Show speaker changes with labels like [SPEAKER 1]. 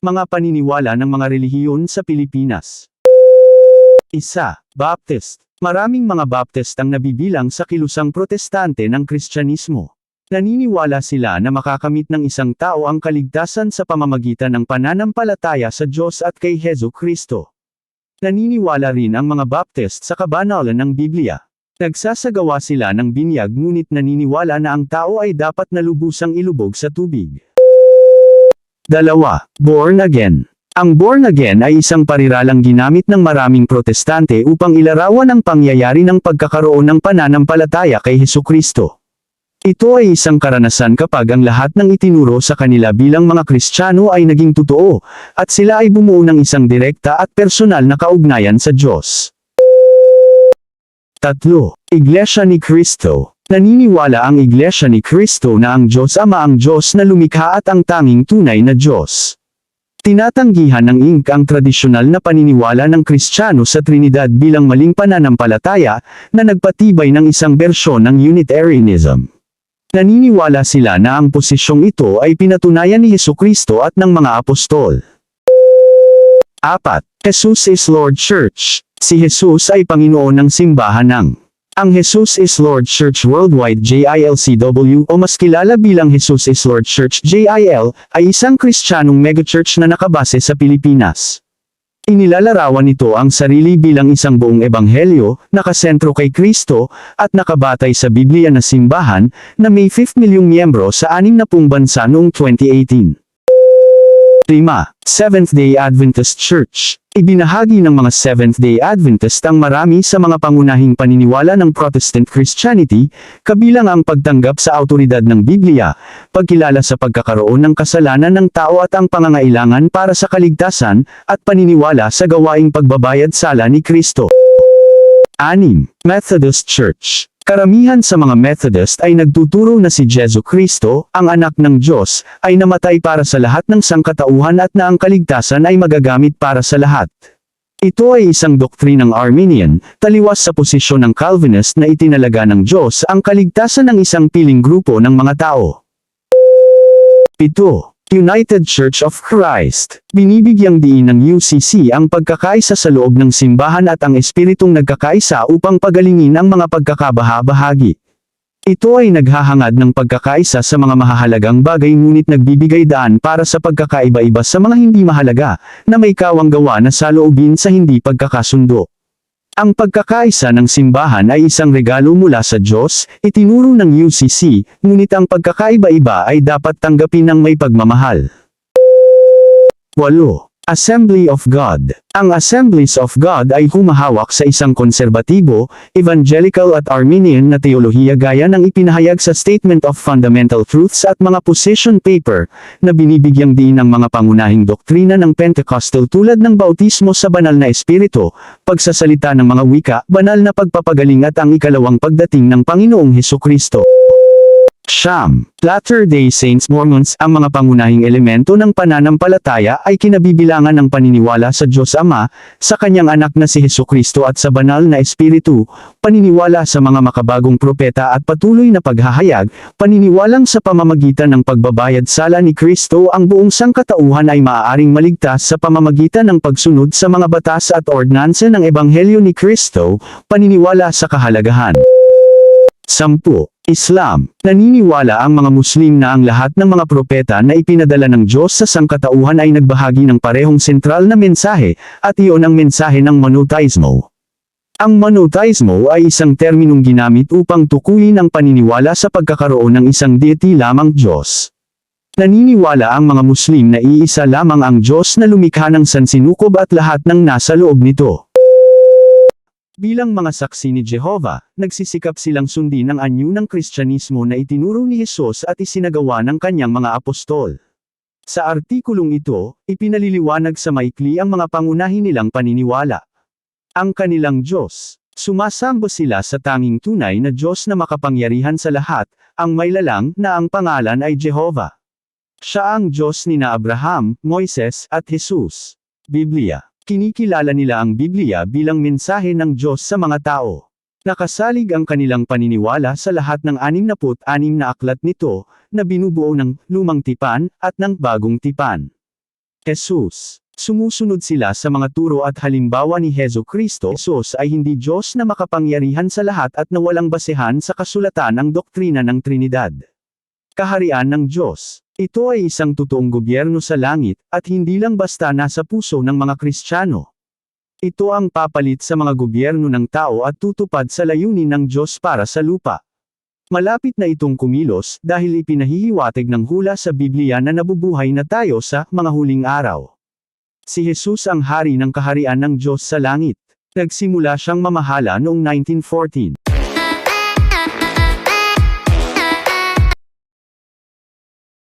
[SPEAKER 1] Mga paniniwala ng mga relihiyon sa Pilipinas. 1. Baptist. Maraming mga Baptist ang nabibilang sa kilusang Protestante ng Kristiyanismo. Naniniwala sila na makakamit ng isang tao ang kaligtasan sa pamamagitan ng pananampalataya sa Diyos at kay Jesu-Kristo. Naniniwala rin ang mga Baptist sa kabanalan ng Bibliya. Nagsasagawa sila ng binyag ngunit naniniwala na ang tao ay dapat na lubusang ilubog sa tubig. 2. Born again. Ang born again ay isang pariralang ginamit ng maraming Protestante upang ilarawan ang pangyayari ng pagkakaroon ng pananampalataya kay Jesu-Kristo. Ito ay isang karanasan kapag ang lahat ng itinuro sa kanila bilang mga Kristiyano ay naging totoo, at sila ay bumuo ng isang direkta at personal na kaugnayan sa Diyos. 3. Iglesia ni Cristo. Naniniwala ang Iglesia ni Cristo na ang Diyos Ama ang Diyos na lumikha at ang tanging tunay na Diyos. Tinatanggihan ng INC ang tradisyonal na paniniwala ng Kristiyano sa Trinidad bilang maling pananampalataya na nagpatibay ng isang bersyon ng Unitarianism. Naniniwala sila na ang posisyong ito ay pinatunayan ni Jesu-Kristo at ng mga apostol. 4. Jesus is Lord Church. Si Jesus ay Panginoon ng simbahan ng. Ang Jesus is Lord Church Worldwide JILCW o mas kilala bilang Jesus is Lord Church JIL, ay isang Kristiyanong megachurch na nakabase sa Pilipinas. Inilalarawan nito ang sarili bilang isang buong ebanghelyo, nakasentro kay Kristo, at nakabatay sa Bibliya na simbahan, na may 5 milyong miyembro sa 60 bansa noong 2018. 5. Seventh-day Adventist Church. Ibinahagi ng mga Seventh-day Adventist ang marami sa mga pangunahing paniniwala ng Protestant Christianity, kabilang ang pagtanggap sa awtoridad ng Bibliya, pagkilala sa pagkakaroon ng kasalanan ng tao at ang pangangailangan para sa kaligtasan, at paniniwala sa gawaing pagbabayad sala ni Kristo. 6. Methodist Church. Karamihan sa mga Methodist ay nagtuturo na si Jesu-Kristo, ang anak ng Diyos, ay namatay para sa lahat ng sangkatauhan at na ang kaligtasan ay magagamit para sa lahat. Ito ay isang doktrinang Arminian, taliwas sa posisyon ng Calvinist na itinalaga ng Diyos ang kaligtasan ng isang piling grupo ng mga tao. 7. United Church of Christ. Binibigyang diin ng UCC ang pagkakaisa sa loob ng simbahan at ang espiritong nagkakaisa upang pagalingin ang mga pagkakabaha-bahagi. Ito ay naghahangad ng pagkakaisa sa mga mahahalagang bagay ngunit nagbibigay daan para sa pagkakaiba-iba sa mga hindi mahalaga, na may kawanggawa na saloobin sa hindi pagkakasundo. Ang pagkakaisa ng simbahan ay isang regalo mula sa Diyos, itinuro ng UCC, ngunit ang pagkakaiba-iba ay dapat tanggapin ng may pagmamahal. 8. Assembly of God. Ang Assemblies of God ay humahawak sa isang konserbatibo, evangelical at Arminian na teolohiya gaya ng ipinahayag sa Statement of Fundamental Truths at mga position paper, na binibigyang diin ng mga pangunahing doktrina ng Pentecostal tulad ng bautismo sa banal na espiritu, pagsasalita ng mga wika, banal na pagpapagaling at ang ikalawang pagdating ng Panginoong Jesu-Kristo. Siyam. Latter-day Saints Mormons. Ang mga pangunahing elemento ng pananampalataya ay kinabibilangan ng paniniwala sa Diyos Ama, sa kanyang anak na si Jesu-Kristo at sa banal na espiritu, paniniwala sa mga makabagong propeta at patuloy na paghahayag, paniniwalang sa pamamagitan ng pagbabayad sala ni Kristo ang buong sangkatauhan ay maaaring maligtas sa pamamagitan ng pagsunod sa mga batas at ordinansa ng Ebanghelyo ni Kristo, paniniwala sa kahalagahan. 10. Islam. Naniniwala ang mga Muslim na ang lahat ng mga propeta na ipinadala ng Diyos sa sangkatauhan ay nagbahagi ng parehong sentral na mensahe, at iyon ang mensahe ng monotheismo. Ang monotheismo ay isang terminong ginamit upang tukuyin ang paniniwala sa pagkakaroon ng isang deity lamang Diyos. Naniniwala ang mga Muslim na iisa lamang ang Diyos na lumikha ng sansinukob at lahat ng nasa loob nito. Bilang mga saksi ni Jehovah, nagsisikap silang sundin ang anyo ng Kristiyanismo na itinuro ni Jesus at isinagawa ng kanyang mga apostol. Sa artikulong ito, ipinaliliwanag sa maikli ang mga pangunahin nilang paniniwala. Ang kanilang Diyos. Sumasambo sila sa tanging tunay na Diyos na makapangyarihan sa lahat, ang maylalang na ang pangalan ay Jehovah. Siya ang Diyos nina Abraham, Moises, at Jesus. Bibliya. Kinikilala nila ang Bibliya bilang mensahe ng Diyos sa mga tao. Nakasalig ang kanilang paniniwala sa lahat ng 66 na aklat nito, na binubuo ng Lumang Tipan at ng Bagong Tipan. Jesus. Sumusunod sila sa mga turo at halimbawa ni Jesu-Kristo. Jesus ay hindi Diyos na makapangyarihan sa lahat at na walang basehan sa kasulatan ang doktrina ng Trinidad. Kaharian ng Diyos. Ito ay isang totoong gobyerno sa langit, at hindi lang basta nasa puso ng mga Kristiyano. Ito ang papalit sa mga gobyerno ng tao at tutupad sa layunin ng Diyos para sa lupa. Malapit na itong kumilos dahil ipinahihiwatig ng hula sa Bibliya na nabubuhay na tayo sa mga huling araw. Si Jesus ang hari ng kaharian ng Diyos sa langit. Nagsimula siyang mamahala noong 1914.